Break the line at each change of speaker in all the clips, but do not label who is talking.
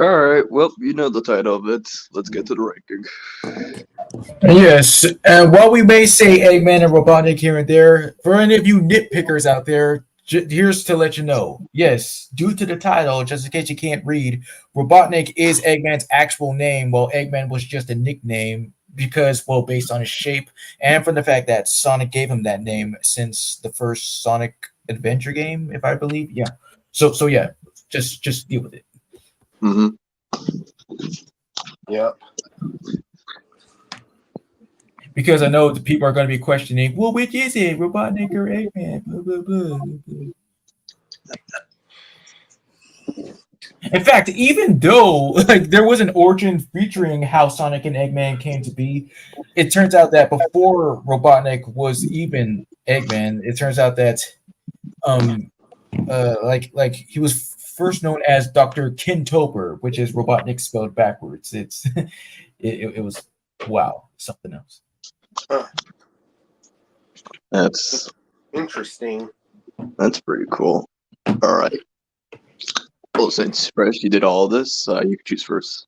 All right. Well, you know the title of it. Let's get to the ranking.
Yes, and while we may say Eggman and Robotnik here and there, for any of you nitpickers out there, here's to let you know. Yes, due to the title, just in case you can't read, Robotnik is Eggman's actual name, while Eggman was just a nickname because, well, based on his shape and from the fact that Sonic gave him that name since the first Sonic Adventure game, if I believe. Yeah. So yeah, just deal with it.
Mm-hmm.
Yep.
Because I know the people are going to be questioning, well, which is it, Robotnik or Eggman? Blah, blah, blah. In fact, even though like there was an origin featuring how Sonic and Eggman came to be, it turns out that before Robotnik was even Eggman, it turns out that um like he was first known as Dr. Kintober, which is Robotnik spelled backwards. It was wow, something else.
That's
Interesting.
pretty cool. All right. Well, since Fresh, you did all of this, you can choose first.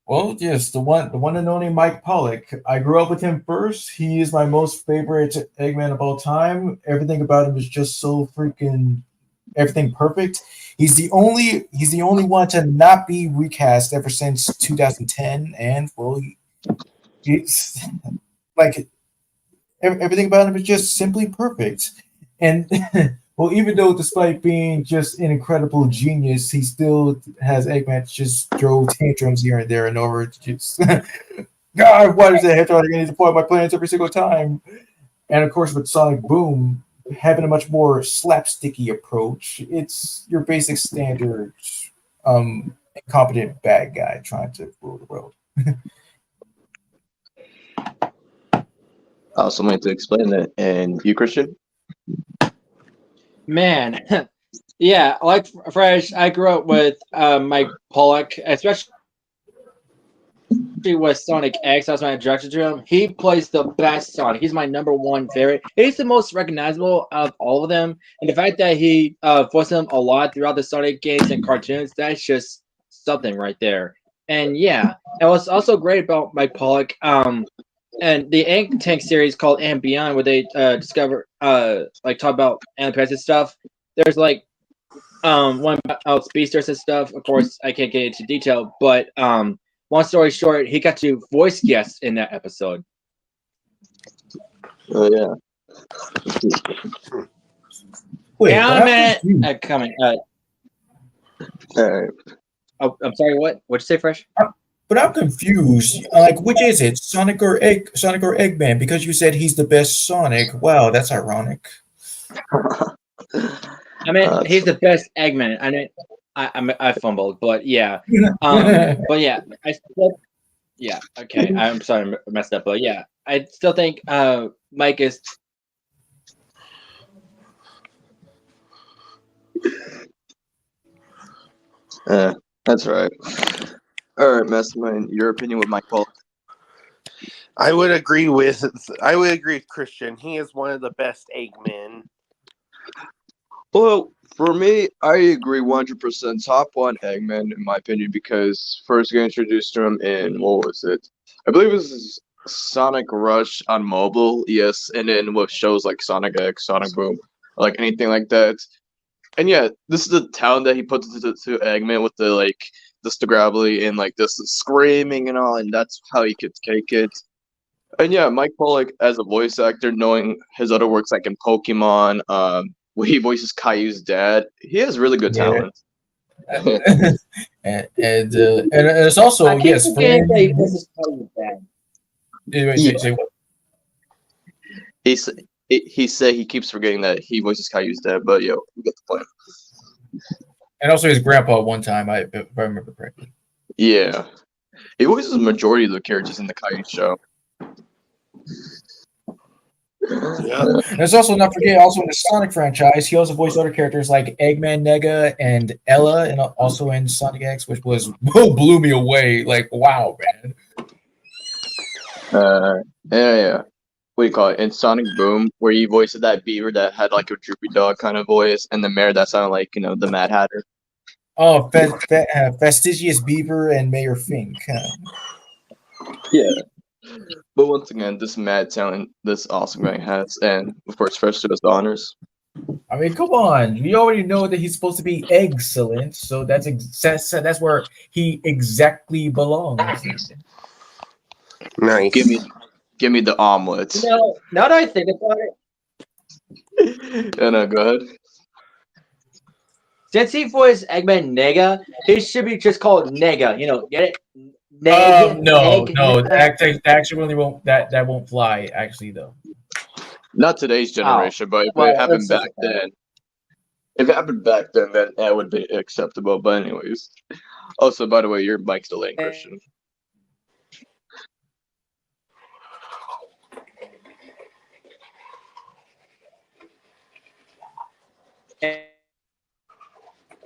Well, yes, the one and only Mike Pollock. I grew up with him first. He is my most favorite Eggman of all time. Everything about him is just so freaking everything perfect. He's the only one to not be recast ever since 2010, and well, it's like everything about him is just simply perfect. And well, even though despite being just an incredible genius, he still has Eggman just throw tantrums here and there in order to just God, why does the hedgehog need to point my plans every single time? And of course, with Sonic Boom having a much more slapsticky approach, it's your basic standard incompetent bad guy trying to rule the world.
I also wanted to explain that. And you, Christian?
Man, yeah, like Fresh, I grew up with Mike Pollock, especially with Sonic X. I was my introduction to him. He plays the best Sonic. He's my number one favorite. He's the most recognizable of all of them, and the fact that he voiced him a lot throughout the Sonic games and cartoons, that's just something right there. And yeah, and what's also great about Mike Pollock, and the Ink Tank series called And Beyond, where they discover like talk about antidepressant stuff. There's like one about speedsters and stuff. Of course, I can't get into detail, but long story short, he got to voice guest in that episode.
Oh yeah.
Wait,
Yeah,
but
I'm at
confused.
coming.
All right.
Oh, I'm sorry. What'd you say, Fresh?
But I'm confused. Like, which is it, Sonic or Eggman? Because you said he's the best Sonic. Wow, that's ironic.
I mean, he's the best Eggman. I mean, I fumbled, but yeah. But yeah, I still, yeah. Okay, I'm sorry, I messed up, but yeah, I still think Mike is.
That's right. All right, Mastermind. Your opinion with Mike Paul?
I would agree with Christian. He is one of the best Eggmen.
Well, for me, I agree 100%. Top one Eggman, in my opinion, because first getting introduced to him in, what was it? I believe it was Sonic Rush on mobile, yes, and then with shows like Sonic X, Sonic Boom, like anything like that. And yeah, this is the talent that he puts to Eggman with the the gravelly and like this screaming and all, and that's how he could take it. And yeah, Mike Pollock as a voice actor, knowing his other works like in Pokemon, where he voices Caillou's dad, he has really good
Yeah.
talent.
and it's also
I keep
yes,
forgetting that he
friend.
voices Caillou bad.
Say what?
He said he keeps forgetting that he voices Caillou's dad, but yo, we get the point.
And also his grandpa one time, if I remember correctly.
Yeah, he voices the majority of the characters in the Caillou show.
Yeah.
And let's also not forget, also in the Sonic franchise, he also voiced other characters like Eggman, Nega, and Ella, and also in Sonic X, which blew me away. Like, wow, man.
Yeah. What do you call it? In Sonic Boom, where he voiced that beaver that had like a droopy dog kind of voice, and the mayor that sounded like the Mad Hatter.
Oh, Fastidious Beaver and Mayor Fink.
Yeah. But once again, this mad talent this awesome guy has, and of course, first to his honors.
I mean, come on. We already know that he's supposed to be excellent, so that's where he exactly belongs.
Nice.
Give me the omelet.
Now that I think about it,
Go ahead.
since he voiced Eggman Nega, he should be just called Nega. You know, get it? Neg.
No,
Neg.
no, that actually really won't that won't fly. Actually, though.
Not today's generation, but if
well,
it happened
that's
back
okay.
then, if it happened back then that would be acceptable. But anyways, also by the way, your mic's delaying, Christian.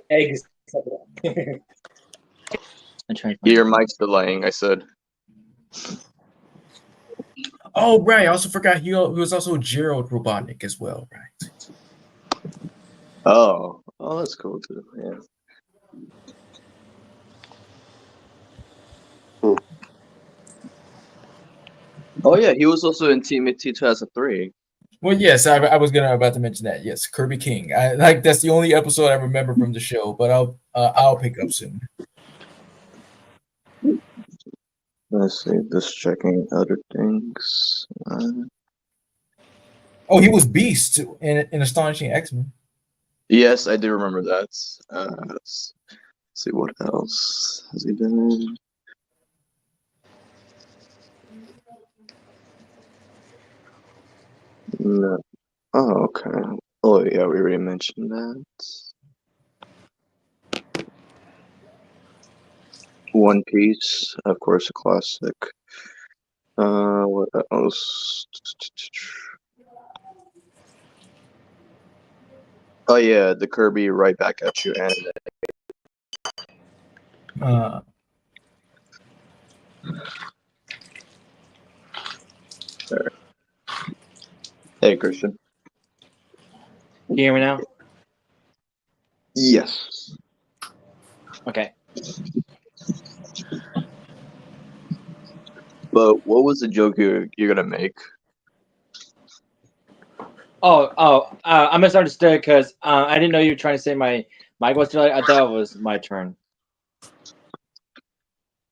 Eggs. I'm trying to find
Your mic's delaying. I said.
Oh, right. I also forgot he was also Gerald Robotnik as well, right?
Oh, that's cool too. Yeah. Oh yeah, he was also in Team ET 2003.
Well, yes, I was about to mention that. Yes, Kirby King. That's the only episode I remember from the show, but I'll pick up soon.
Let's see, just checking other things.
Oh, he was Beast in Astonishing X-Men.
Yes, I do remember that. Let's see what else has he done. No. Oh, okay. Oh yeah, we already mentioned that. One Piece, of course, a classic. What else? Oh yeah, the Kirby Right Back at You anime. There. Hey, Christian.
Can you hear me now?
Yes.
Okay.
But what was the joke you're gonna make?
I misunderstood because I didn't know you were trying to say my mic was delayed. I thought it was my turn.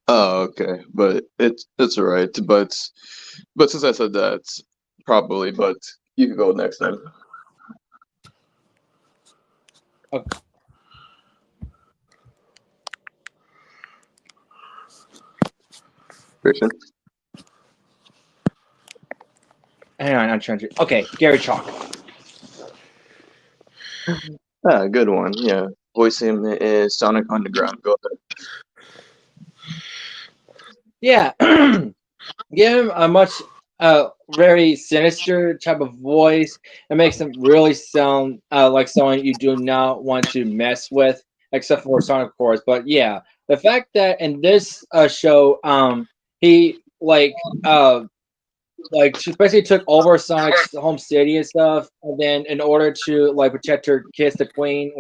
Oh, okay, but it's alright. But since I said that, probably. But you can go next time.
Okay.
Christian.
Hang on, I'm trying to. Okay, Gary Chalk.
Ah, good one. Yeah, voice him is Sonic Underground. Go ahead.
Yeah, give him a much very sinister type of voice. It makes him really sound like someone you do not want to mess with, except for Sonic, of course. But yeah, the fact that in this show, he she basically took over Sonic's home city and stuff, and then in order to like protect her kids, the queen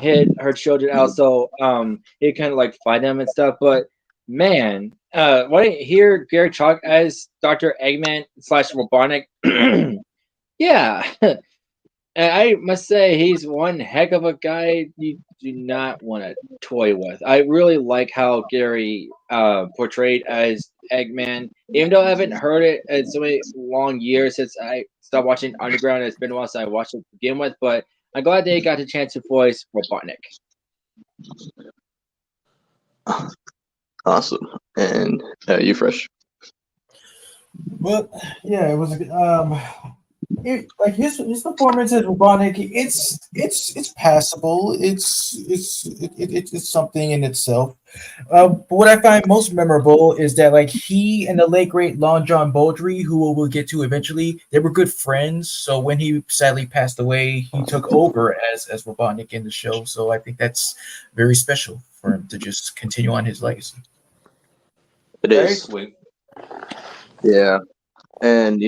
hid her children out, so he kind of like fight them and stuff. But man, when I hear Gary Chalk as Dr. Eggman slash Robotnik, yeah, and I must say he's one heck of a guy you do not want to toy with. I really like how Gary portrayed as Eggman, even though I haven't heard it in so many long years since I stopped watching Underground. It's been a while since I watched it to begin with, but I'm glad they got the chance to voice Robotnik.
Awesome. And you fresh.
But yeah, it was like his performance as Robotnik. It's passable. It's something in itself. But what I find most memorable is that like he and the late great Long John Baldry, who we'll get to eventually, they were good friends. So when he sadly passed away, he took over as Robotnik in the show. So I think that's very special for him to just continue on his legacy.
It
Very
is.
sweet.
Yeah, and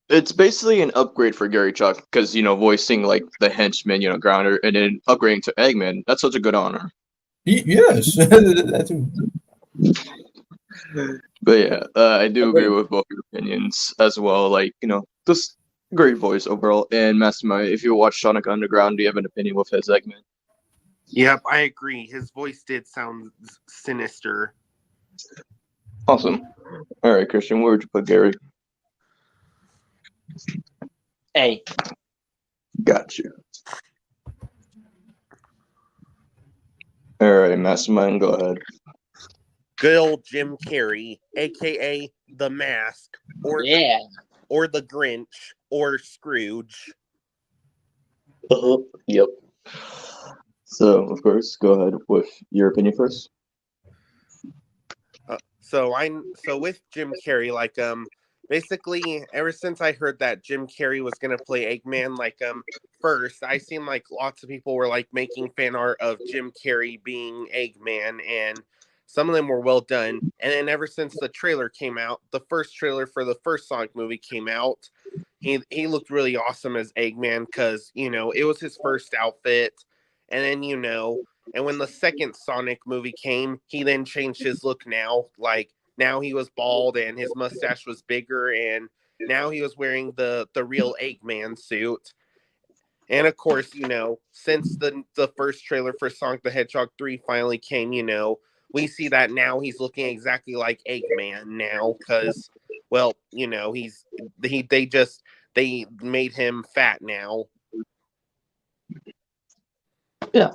It's basically an upgrade for Gary Chuck because voicing like the henchman, Grounder, and then upgrading to Eggman. That's such a good honor.
Yes, that too.
But yeah, I do agree with both your opinions as well. Like just great voice overall. And Mastermind, if you watch Sonic Underground, do you have an opinion with his Eggman?
Yep, I agree. His voice did sound sinister.
Awesome. All right, Christian, where would you put Gary?
A.
Got you. All right, Mastermind, go ahead.
Good old Jim Carrey, aka The Mask, or the Grinch, or Scrooge.
Yep. So, of course, go ahead with your opinion first.
So with Jim Carrey, like basically ever since I heard that Jim Carrey was gonna play Eggman, like first I seen like lots of people were like making fan art of Jim Carrey being Eggman, and some of them were well done. And then ever since the trailer came out, the first trailer for the first Sonic movie came out, he looked really awesome as Eggman because it was his first outfit, and then and when the second Sonic movie came, he then changed his look now. Like now he was bald and his mustache was bigger, and now he was wearing the real Eggman suit. And of course, since the first trailer for Sonic the Hedgehog 3 finally came, we see that now he's looking exactly like Eggman now because well, they made him fat now.
Yeah.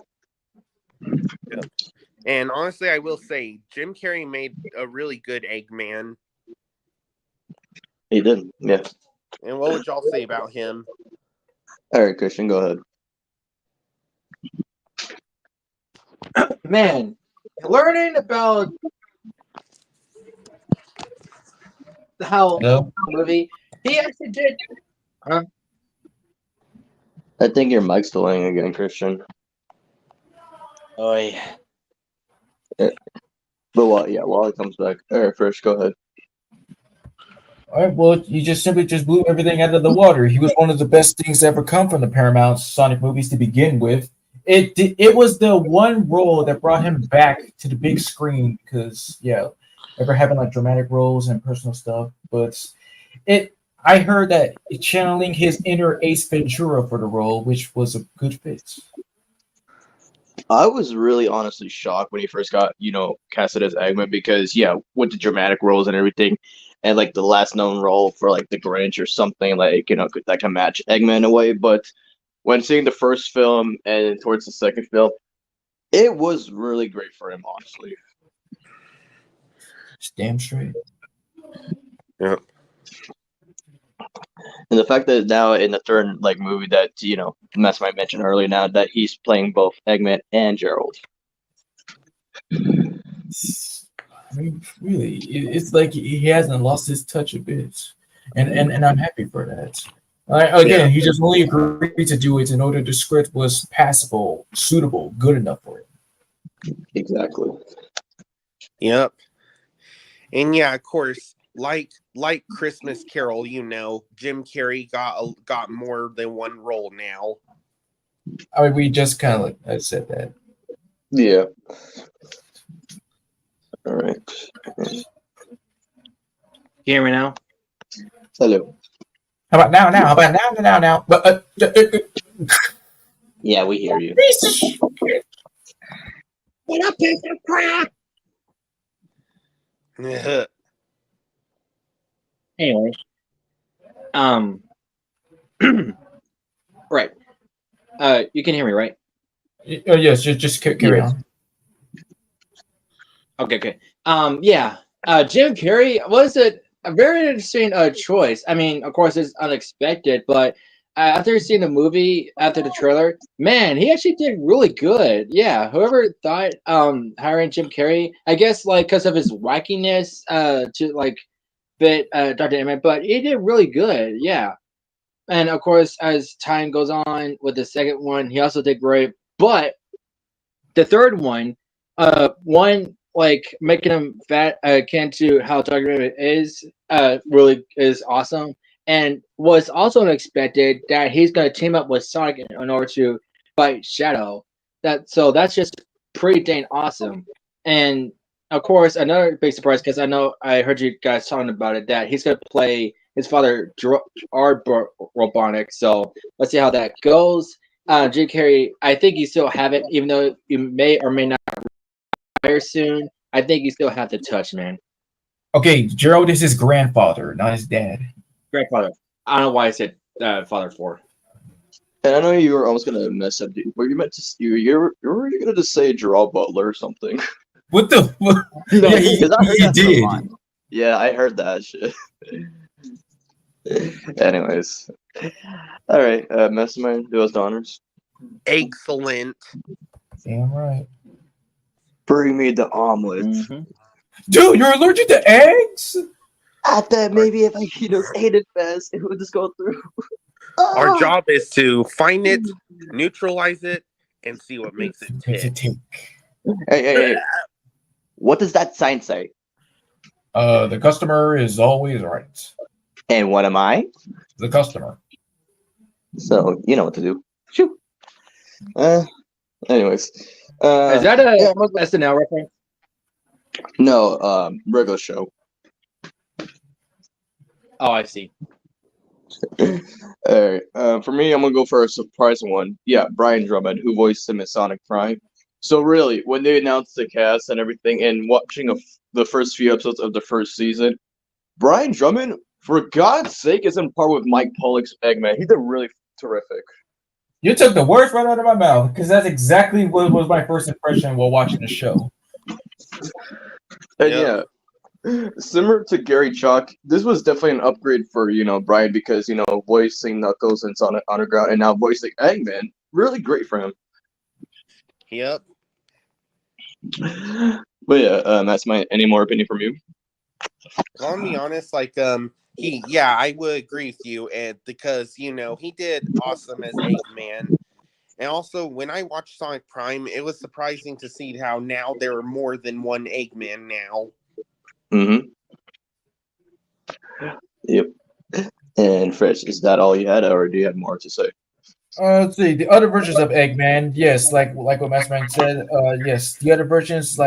And honestly, I will say Jim Carrey made a really good Eggman.
He did, yeah.
And what would y'all say about him?
All right, Christian, go ahead.
Man, learning about how movie he actually did. Huh?
I think your mic's delaying again, Christian.
Oh yeah.
But while it comes back. All right, first, go ahead.
All right, well, you just simply blew everything out of the water. He was one of the best things to ever come from the Paramount Sonic movies to begin with. It was the one role that brought him back to the big screen because ever having like dramatic roles and personal stuff. But I heard that channeling his inner Ace Ventura for the role, which was a good fit.
I was really honestly shocked when he first got, casted as Eggman because, with the dramatic roles and everything, and like the last known role for like the Grinch or something like, that can match Eggman in a way. But when seeing the first film and towards the second film, it was really great for him, honestly.
It's damn straight.
Yeah.
And the fact that now in the third movie that Mastermind mentioned earlier, now that he's playing both Eggman and Gerald.
I mean, really, it's like he hasn't lost his touch a bit, and I'm happy for that. Again, he just only agreed to do it in order the script was passable, suitable, good enough for him.
Exactly.
Yep. And of course, like Christmas Carol, Jim Carrey got more than one role now.
I mean, we just kind of I said that.
Yeah. All right.
You hear me now?
Hello.
How about now? How about now? But
yeah, we hear you.
What a piece of crap! Anyway, right. You can hear me, right?
Oh yes, just carry on.
Okay. Jim Carrey was a very interesting choice. I mean, of course, it's unexpected, but after seeing the movie, after the trailer, man, he actually did really good. Yeah, whoever thought hiring Jim Carrey, I guess because of his wackiness to fit Dr. Eggman, but he did really good. Yeah. And of course, as time goes on with the second one, he also did great. But the third one, making him fat, akin to how Dr. Eggman is, really is awesome. And was also unexpected that he's going to team up with Sonic in order to fight Shadow. That's just pretty dang awesome. And of course, another big surprise because I know I heard you guys talking about it that he's going to play his father Robotnik. So let's see how that goes. Jim Carrey, I think you still have it, even though you may or may not retire soon. I think you still have the touch, man.
Okay, Gerald is his grandfather, not his dad.
Grandfather. I don't know why I said father for.
And I know you were almost gonna mess up, but you meant to. You're gonna just say Gerald Butler or something.
What the?
No,
Yeah,
Because I heard
he
that
did.
a lot. Yeah, I heard that shit. Anyways, all right, Messerman, do us the honors.
Excellent.
Damn right.
Bring me the omelet.
Mm-hmm.
Dude, you're allergic to eggs?
I thought maybe if I ate it fast, it would just go through.
Our job is to find it, neutralize it, and see what makes it
Makes it
tick.
tick.
Hey. What does that sign say?
The customer is always right.
And what am I?
The customer.
So you know what to do. Shoo. Anyways.
Is that a
yeah,
SNL reference?
no, regular show.
Oh, I see.
All right. For me, I'm gonna go for a surprising one. Yeah, Brian Drummond, who voiced him as Sonic Prime. So really, when they announced the cast and everything, and watching the first few episodes of the first season, Brian Drummond, for God's sake, is in par with Mike Pollock's Eggman. He did really terrific.
You took the words right out of my mouth because that's exactly what was my first impression while watching the show.
And
Yep.
yeah, similar to Gary Chalk, this was definitely an upgrade for Brian because voicing Knuckles and Sonic Underground and now voicing Eggman, really great for him.
Yep.
But yeah, that's any more opinion from you?
Well, I'll be honest, I would agree with you, and because he did awesome as Eggman, and also when I watched Sonic Prime, it was surprising to see how now there are more than one Eggman now.
Mm-hmm. Yep. And Fresh, is that all you had, or do you have more to say?
Let's see the other versions of Eggman. Yes, like what Masterman said. Yes, the other versions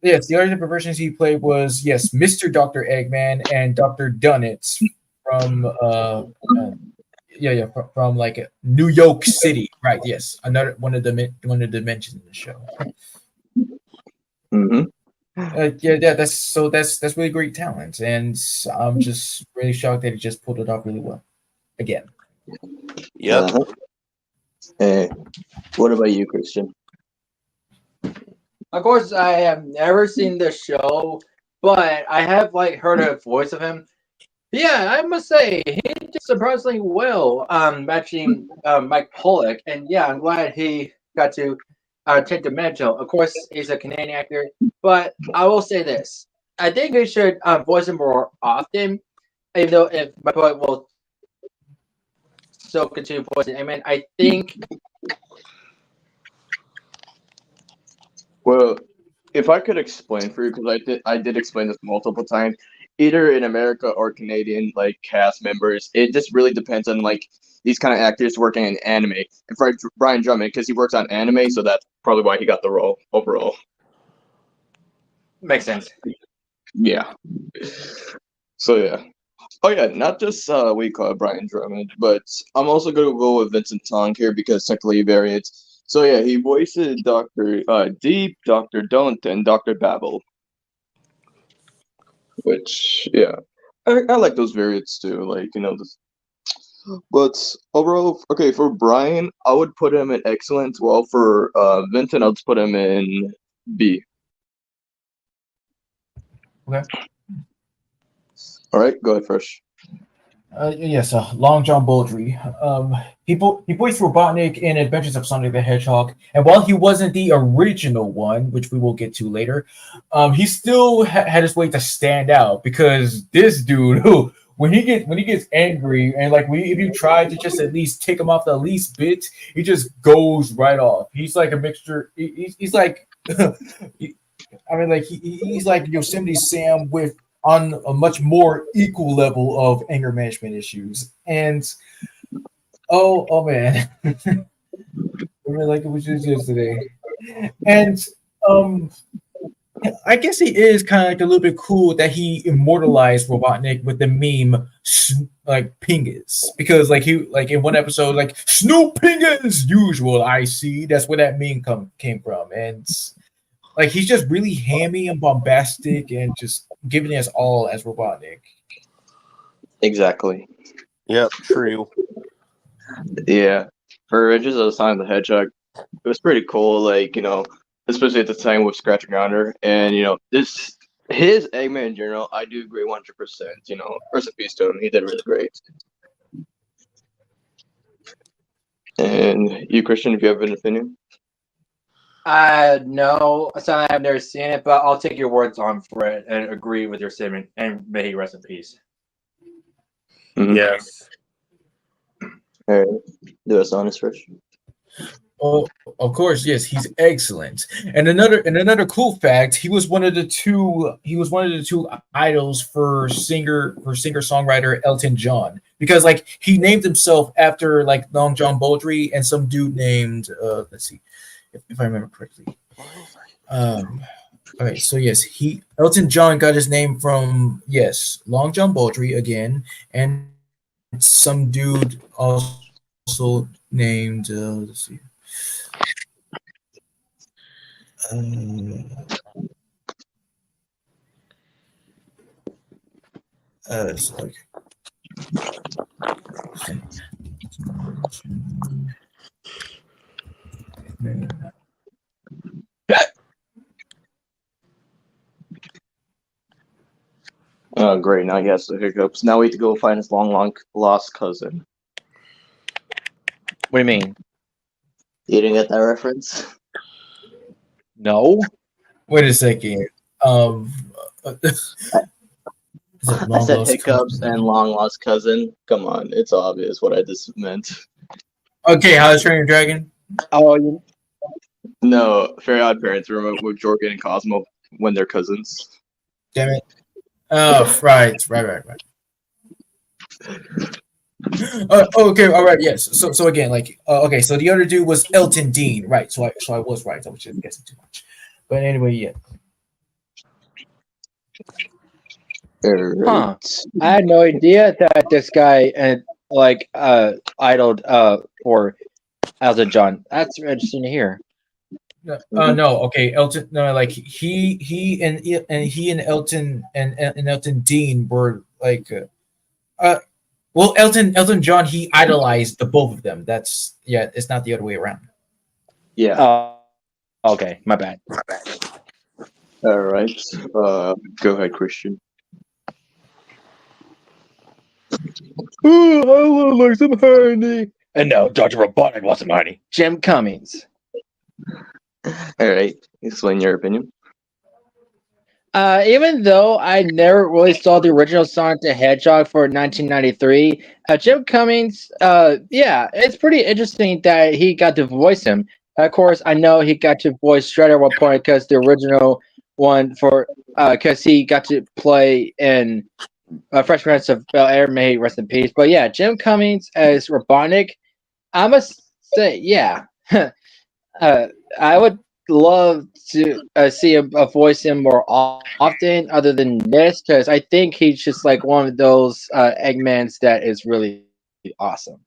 yes, the other different versions he played was Mr. Dr. Eggman and Dr. Dunnett from from like New York City, right? Yes, another one of the dimensions in the show.
Mm-hmm.
That's really great talent, and I'm just really shocked that he just pulled it off really well again.
Yep.
Uh-huh. Hey, what about you, Christian?
Of course, I have never seen the show, but I have heard a voice of him. Yeah, I must say he did surprisingly well, matching Mike Pollock, and yeah, I'm glad he got to take the mantle. Of course, he's a Canadian actor, but I will say this: I think he should voice him more often. Even though if Mike Pollock will still continue voicing Eggman, I think.
Well, if I could explain for you, because I did explain this multiple times, either in America or Canadian cast members, it just really depends on these kind of actors working in anime. And for Brian Drummond, because he works on anime, so that's probably why he got the role overall.
Makes sense.
Yeah. So yeah. Oh yeah, not just we call it Brian Drummond, but I'm also gonna go with Vincent Tong here because technically he variants. So yeah, he voices Dr. Deep, Dr. Don't, and Dr. Babel. Which yeah, I like those variants too. But overall, okay, for Brian, I would put him in excellent. Well, for Vincent, I'll just put him in B.
Okay.
All right, go ahead, Fresh.
Yes, Long John Baldry. He voiced Robotnik in Adventures of Sonic the Hedgehog, and while he wasn't the original one, which we will get to later, he still had his way to stand out because this dude, who when he gets angry and if you try to just at least take him off the least bit, he just goes right off. He's like a mixture. He's like, he's like Yosemite Sam with on a much more equal level of anger management issues. And oh man, I really like it was just yesterday. And um I guess he is kind of like a little bit cool that he immortalized Robotnik with the meme like Pingus, because like he like in one episode like Snoop Pingus usual I see, that's where that meme came from. And like he's just really hammy and bombastic and just giving us all as Robotnik.
Exactly.
Yep, true.
Yeah. For just a Sonic the Hedgehog, it was pretty cool. Like, especially at the time with Scratch Rounder, and his Eggman in general, I do agree 100%. Rest in peace to him. He did really great. And you, Christian, if you have an opinion.
No, so I've never seen it, but I'll take your words on for it and agree with your statement. And may he rest in peace.
Mm-hmm.
Yes.
All right. Do us honest first.
Oh, of course, yes, he's excellent. And another cool fact, he was one of the two idols for singer-songwriter Elton John, because like he named himself after like Long John Baldry and some dude named let's see if I remember correctly. Okay, so yes, Elton John got his name from Long John Baldry again, and some dude also named let's see. It's like
Oh, great. Now he has the hiccups. Now we have to go find his long lost cousin.
What do you mean?
You didn't get that reference?
No.
wait a second.
I said hiccups and long lost cousin. Come on, it's obvious what I just meant.
Okay, How to Train Your Dragon?
Oh,
No, Fairy Odd Parents. Remember with Jorgen and Cosmo when they're cousins?
Damn it. Oh, right. Okay, all right, yes. So again, like, okay, so the other dude was Elton Dean, right? So I was right. I was just guessing too much, but anyway, yeah.
Huh. I had no idea that this guy and idled for Elton John. That's interesting to hear.
No, okay, Elton. No, like he and Elton and Elton Dean were like, well, Elton John, he idolized the both of them. That's it's not the other way around.
Yeah.
Okay, my bad.
All right. Go ahead, Christian.
Ooh, I want like some honey. And no, Dr. Robotnik wants some honey. Jim Cummings.
All right. Explain your opinion.
Even though I never really saw the original Sonic the Hedgehog for 1993, Jim Cummings, it's pretty interesting that he got to voice him. Of course, I know he got to voice Shredder at one point because the original one because he got to play in Fresh Prince of Bel-Air, may he rest in peace. But yeah, Jim Cummings as Robotnik, I must say, yeah, I would love to see him voice him more often other than this, because I think he's just like one of those Eggmans that is really awesome.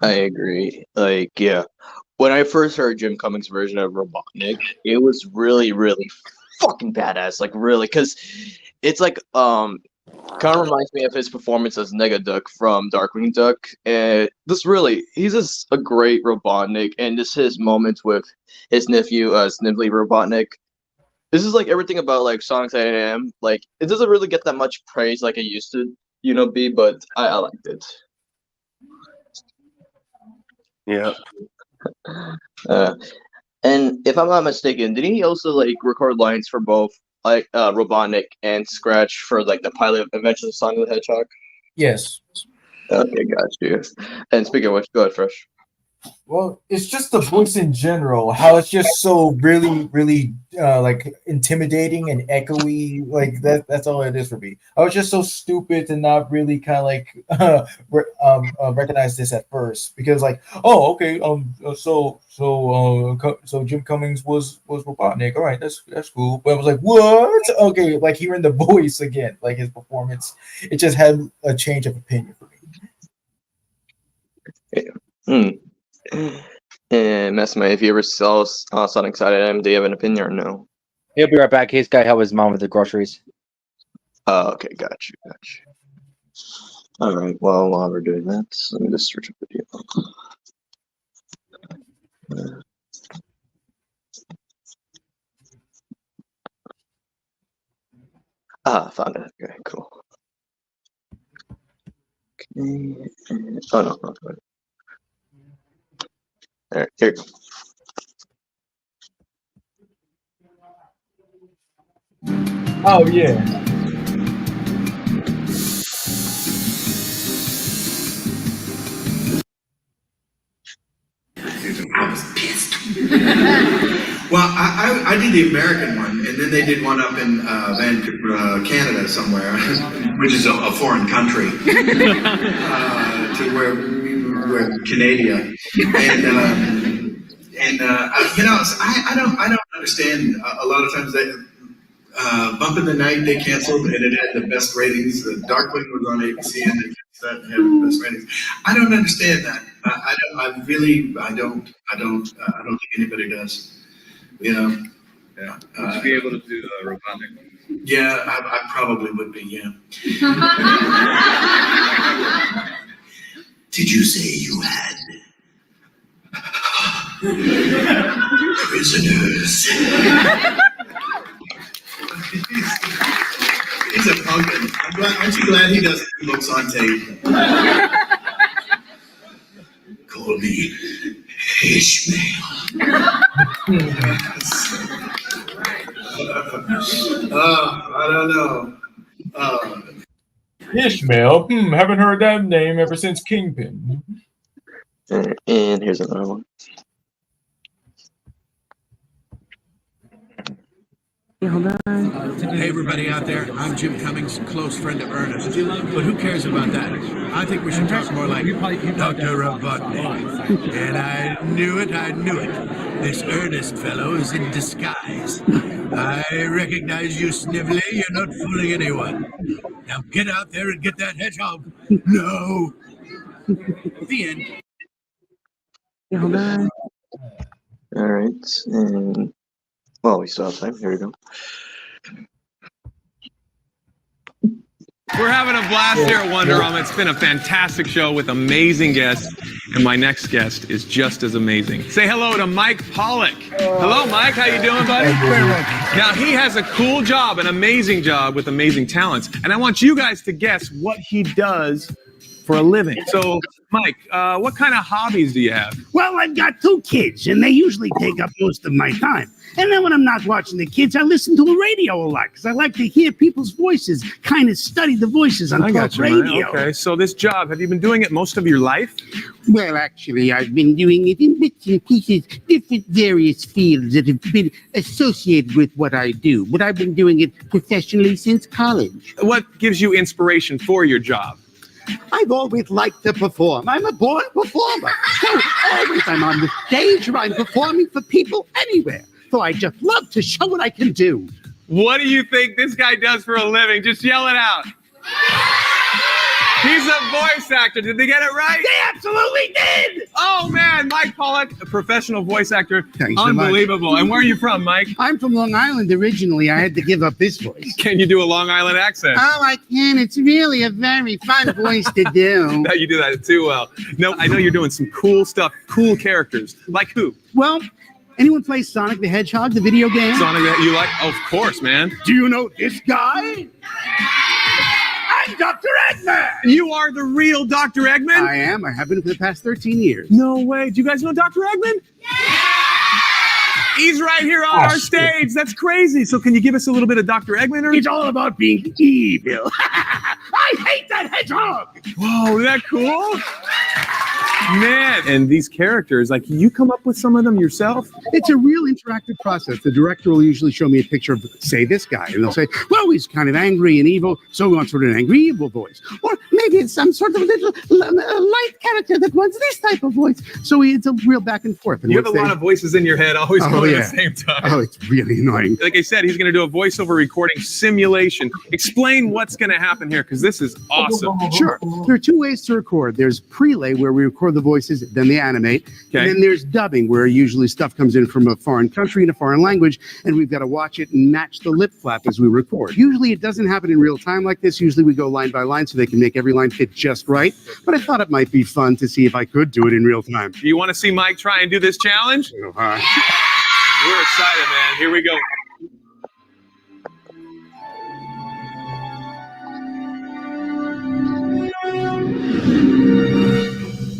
I agree. Like, yeah. When I first heard Jim Cummings' version of Robotnik, it was really, really fucking badass. Like, really, because it's like, kind of reminds me of his performance as Negaduck from Darkwing Duck. And he's just a great Robotnik. And just his moments with his nephew, Snively Robotnik. This is like everything about like Sonic's A&M. Like, it doesn't really get that much praise like it used to, be, but I liked it.
Yeah.
And if I'm not mistaken, did he also like record lines for both like Robotnik and Scratch for like the pilot of Adventures of Sonic the Hedgehog?
Yes.
Okay, got you. And speaking of which, go ahead, Fresh.
Well, it's just the voice in general. How it's just so really like intimidating and echoey. Like that's all it is for me. I was just so stupid to not really kind of like recognize this at first because like, oh, okay, so Jim Cummings was Robotnik. All right, that's cool. But I was like, what? Okay, like hearing the voice again, like his performance, it just had a change of opinion for me.
Hmm. And Messma, if you ever saw Sonic Side at him, do you have an opinion or no?
He'll be right back. He's got to help his mom with the groceries.
Oh, okay, got you. All right, well, while we're doing that, let me just search a video. Found it. Okay, cool. Okay. Oh, no. All right, here you go.
Oh yeah.
I was pissed. Well, I did the American one, and then they did one up in Vancouver, Canada somewhere, which is a foreign country, to where we're Canadian, and you know, I don't understand. A lot of times they Bump in the Night they canceled, and it had the best ratings. The Darkwing was on ABC, and it had the best ratings. I don't understand that. I don't think anybody does. You know. Yeah.
Would you be able to do Robotnik?
Yeah, I probably would be. Yeah. Did you say you had prisoners? He's a pumpkin. Aren't you glad he doesn't do looks on tape? Call me Ishmael. I don't know.
Ishmael. Haven't heard that name ever since Kingpin.
And here's another one.
Hey everybody out there, I'm Jim Cummings, close friend of Ernest. But who cares about that? I think we should talk more like Dr. Robotnik. And I knew it. This Ernest fellow is in disguise. I recognize you, Snively. You're not fooling anyone. Now get out there and get that hedgehog. No. The end.
All right, and well, we still have time. Here we go.
We're having a blast here at Wonder Woman. It's been a fantastic show with amazing guests, and my next guest is just as amazing. Say hello to Mike Pollock. Hello, Mike. How you doing, buddy? Now, he has a cool job, an amazing job with amazing talents, and I want you guys to guess what he does for a living. So, Mike, what kind of hobbies do you have?
Well, I've got 2 kids, and they usually take up most of my time. And then when I'm not watching the kids, I listen to the radio a lot because I like to hear people's voices, kind of study the voices on talk radio.
Okay, so this job, have you been doing it most of your life?
Well, actually, I've been doing it in bits and pieces, different various fields that have been associated with what I do. But I've been doing it professionally since college.
What gives you inspiration for your job?
I've always liked to perform. I'm a born performer. So always I'm on the stage or I'm performing for people anywhere. So I just love to show what I can do.
What do you think this guy does for a living? Just yell it out. He's a voice actor. Did they get it right?
They absolutely did!
Oh, man. Mike Pollock, a professional voice actor.
Thanks so much.
Unbelievable. And where are you from, Mike?
I'm from Long Island originally. I had to give up this voice.
Can you do a Long Island accent?
Oh, I can. It's really a very fun voice to do.
No, you do that too well. No, I know you're doing some cool stuff, cool characters. Like who?
Well, anyone play Sonic the Hedgehog, the video game?
Sonic that you like? Of course, man.
Do you know this guy? I'm Dr. Eggman!
You are the real Dr. Eggman?
I am. I have been for the past 13 years.
No way. Do you guys know Dr. Eggman? Yeah! He's right here on our stage. That's crazy. So can you give us a little bit of Dr. Eggman?
It's all about being evil. I hate that hedgehog!
Whoa, is that cool? Man, and these characters, like, you come up with some of them yourself?
It's a real interactive process. The director will usually show me a picture of, say, this guy, and they'll say, well, he's kind of angry and evil, so we want sort of an angry, evil voice. Or maybe it's some sort of little light character that wants this type of voice. So it's a real back and forth. And
You have a lot of voices in your head always going at the same time.
Oh, it's really annoying.
Like I said, he's going to do a voiceover recording simulation. Explain what's going to happen here, because this is awesome.
Sure. There are two ways to record. There's prelay, where we record the voices, then they animate.
Okay.
And then there's dubbing, where usually stuff comes in from a foreign country in a foreign language, and we've got to watch it and match the lip flap as we record. Usually it doesn't happen in real time like this. Usually we go line by line so they can make every line fit just right. But I thought it might be fun to see if I could do it in real time.
Do you want to see Mike try and do this challenge? We're excited, man. Here we go.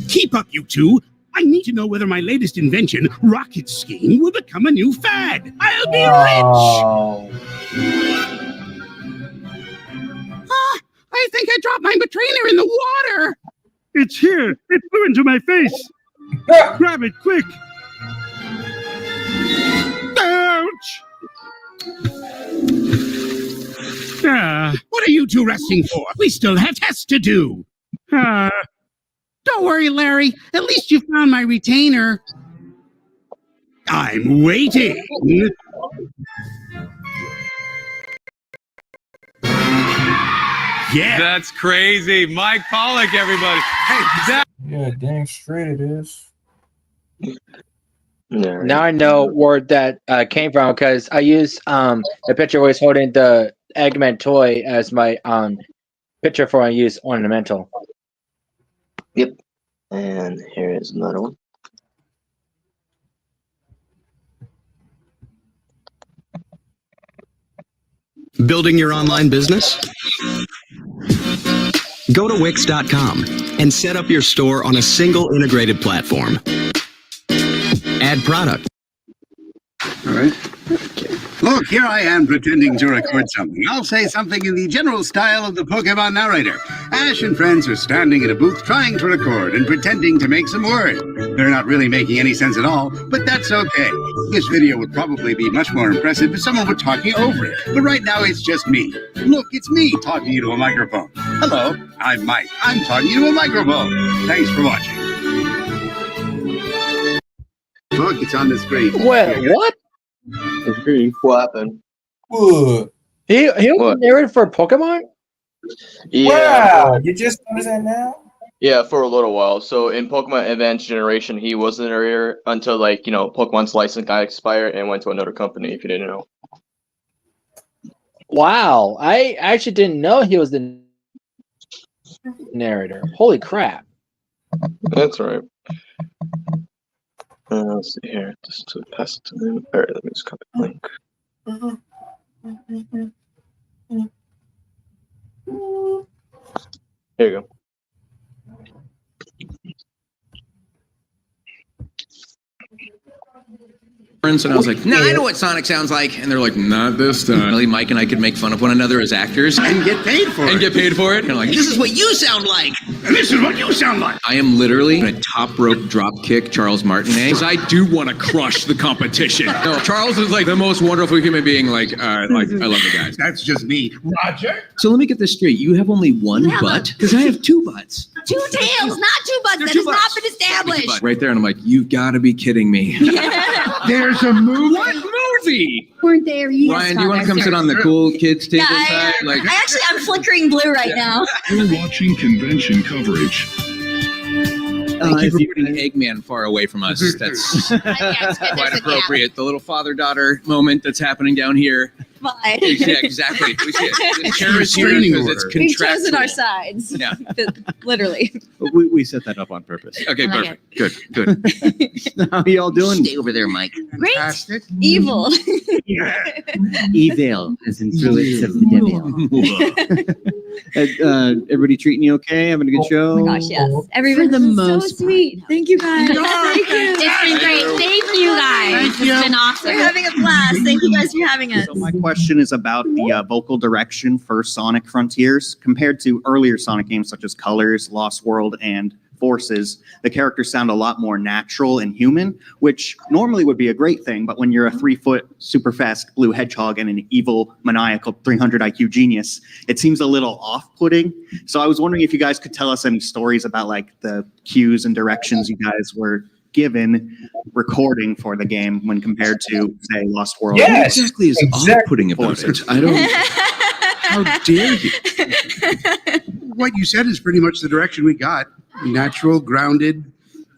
Keep up, you two. I need to know whether my latest invention, rocket skiing, will become a new fad. I'll be rich! I think I dropped my trainer in the water. It's here. It flew into my face. Grab it, quick. Ouch! What are you two resting for? We still have tests to do. Don't worry, Larry. At least you found my retainer. I'm waiting. Yeah.
That's crazy. Mike Pollock, everybody. Hey,
Yeah, dang straight it is.
Now I know where that came from, because I use the picture where he's holding the Eggman toy as my picture for I use ornamental.
Yep. And here is another one.
Building your online business? Go to Wix.com and set up your store on a single integrated platform. Add product.
All right. Look, here I am pretending to record something. I'll say something in the general style of the Pokemon narrator. Ash and friends are standing in a booth trying to record and pretending to make some words. They're not really making any sense at all, but that's okay. This video would probably be much more impressive if someone were talking over it. But right now it's just me. Look, it's me talking into a microphone. Hello, I'm Mike. I'm talking into a microphone. Thanks for watching. Look, it's on the screen.
Wait, what?
What happened?
He was narrated for Pokemon?
Yeah.
Wow, you just noticed that now?
Yeah, for a little while. So in Pokemon Advanced Generation, he was the narrator until, like, you know, Pokemon's license got expired and went to another company, if you didn't know.
Wow, I actually didn't know he was the narrator. Holy crap.
That's right. Let's see here. Just to pass it to him. All right, let me just copy the link. Here you go.
And I was like, nah, I know what Sonic sounds like. And they're like, not this time. Really, Mike and I could make fun of one another as actors.
And get paid for it.
And get paid for it. And I'm like, this is what you sound like.
And this is what you sound like.
I am literally a top rope drop kick Charles Martinet. Because I do want to crush the competition. No, Charles is like the most wonderful human being. Like I love the guy.
That's just me. Roger?
So let me get this straight. You have only one butt? Because I have two butts.
Two tails, not two butts. That has not been established.
Right there. And I'm like, you've got to be kidding me.
There's a movie.
What movie?
Weren't there?
Ryan, do you want to come sit on the cool kids table side? Like,
I'm flickering blue right now.
You're watching convention coverage.
Thank you for putting Eggman far away from us. That's quite appropriate. The little father-daughter moment that's happening down here.
Fine.
Yeah, exactly. We see it. The chair is here because it's contractual.
We've chosen our sides.
Yeah.
Literally.
We set that up on purpose.
Okay, perfect. Good.
How are y'all doing?
Stay over there, Mike.
Great. Evil.
Evil, as in Druids of the devil. Everybody treating you okay? Having a good show?
Oh my gosh, yes. Everyone's the most so sweet. Thank you guys. Thank you. It's been great. Thank you guys.
Thank you.
It's been awesome. We're having a blast. Thank you guys for having us.
So my question is about the vocal direction for Sonic Frontiers compared to earlier Sonic games such as Colors, Lost World, and forces, the characters sound a lot more natural and human, which normally would be a great thing. But when you're a 3-foot, super fast blue hedgehog and an evil, maniacal 300 IQ genius, it seems a little off-putting. So I was wondering if you guys could tell us any stories about like the cues and directions you guys were given recording for the game when compared to, say, Lost World.
What exactly is off-putting about it? I don't. How dare you?
What you said is pretty much the direction we got. Natural, grounded,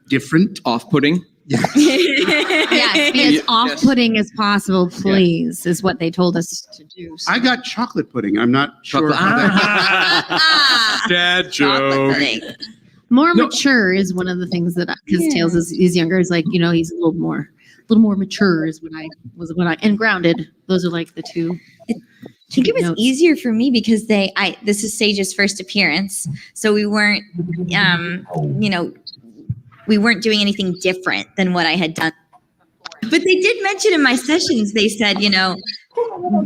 different.
Off-putting?
Yes, be as off-putting as possible, please, is what they told us to do. So.
I got chocolate pudding. I'm not sure how that.
Dad joke.
More mature is one of the things that because Tails is younger. Is like he's a little more mature is what I and grounded. Those are like the two.
I think it was easier for me because this is Sage's first appearance, so we weren't we weren't doing anything different than what I had done. But they did mention in my sessions, they said,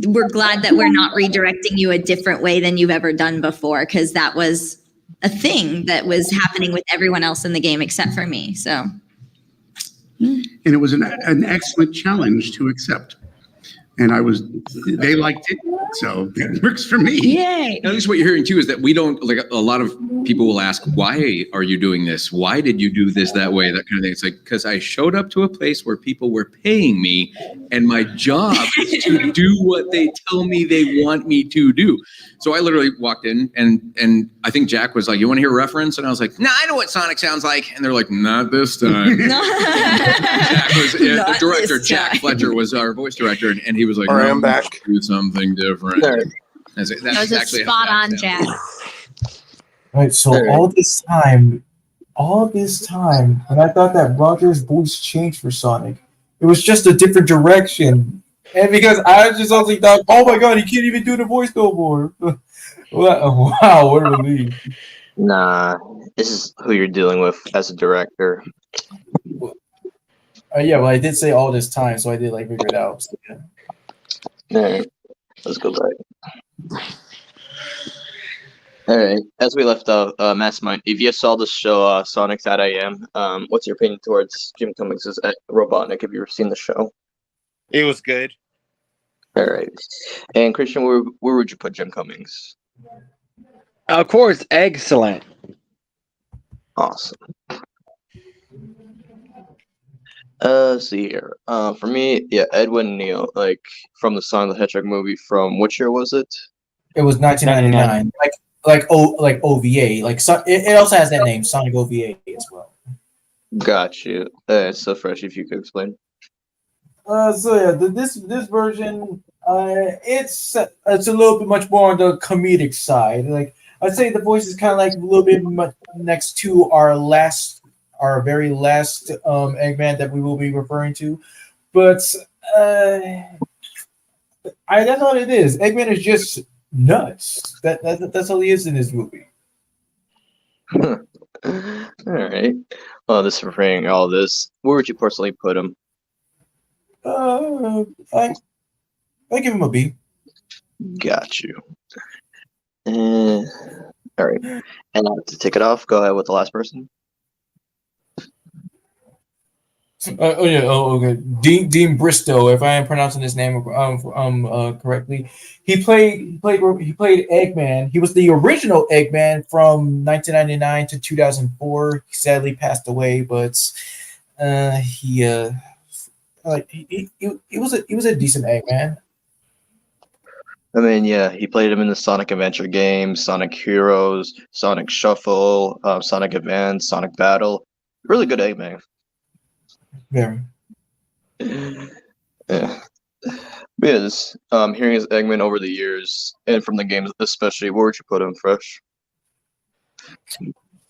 we're glad that we're not redirecting you a different way than you've ever done before, because that was a thing that was happening with everyone else in the game except for me. So,
And it was an excellent challenge to accept. And they liked it, so it works for me.
Yay.
At least what you're hearing too is that we don't, like, a lot of people will ask, why are you doing this? Why did you do this that way? That kind of thing. It's like, because I showed up to a place where people were paying me and my job is to do what they tell me they want me to do. So I literally walked in and I think Jack was like, you want to hear a reference? And I was like, nah, I know what Sonic sounds like. And they're like, not this time. Jack was the director. Jack Fletcher was our voice director. And he was like,
I am back.
Do something different. That's
That was a spot on, Jack.
All right, so all this time, and I thought that Roger's voice changed for Sonic. It was just a different direction. And because I just also thought, oh my god, he can't even do the voice no more. Wow, what a relief.
Nah, this is who you're dealing with as a director.
Yeah, well, I did say all this time, so I did figure it out. So, yeah.
All right, let's go back. All right, as we left off, Mastermind, if you saw the show Sonic's At I Am, what's your opinion towards Jim Cummings' Robotnik? Have you ever seen the show?
It was good.
All right. And Christian, where would you put Jim Cummings?
Of course, excellent.
Awesome. Let's see here. For me, yeah, Edwin Neal, like from the Sonic the Hedgehog movie. From which year was it?
It was 1999. Like OVA. It also has that name, Sonic OVA as well.
Got you. It's so fresh. If you could explain.
So yeah, this version, it's a little bit much more on the comedic side. Like I'd say the voice is kind of like a little bit next to our very last Eggman that we will be referring to, but that's all it is. Eggman is just nuts. That's all he is in this movie.
All right. Well, this for bringing all this. Where would you personally put him?
I give him a B.
Got you. All right. And to take it off, go ahead with the last person.
Okay. Dean Bristow, if I am pronouncing his name correctly, he played Eggman. He was the original Eggman from 1999 to 2004. He sadly passed away, but he was a decent Eggman.
I mean, yeah, he played him in the Sonic Adventure games, Sonic Heroes, Sonic Shuffle, Sonic Advance, Sonic Battle. Really good Eggman.
Yeah.
Yeah. Biz, hearing his Eggman over the years and from the games especially, where would you put him, Fresh?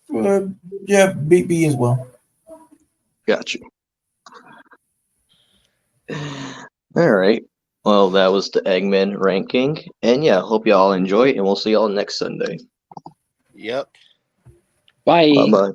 Yeah, B as well.
Got you. All right. Well, that was the Eggman ranking. And yeah, hope y'all enjoy, and we'll see y'all next Sunday.
Yep.
Bye.
Bye-bye.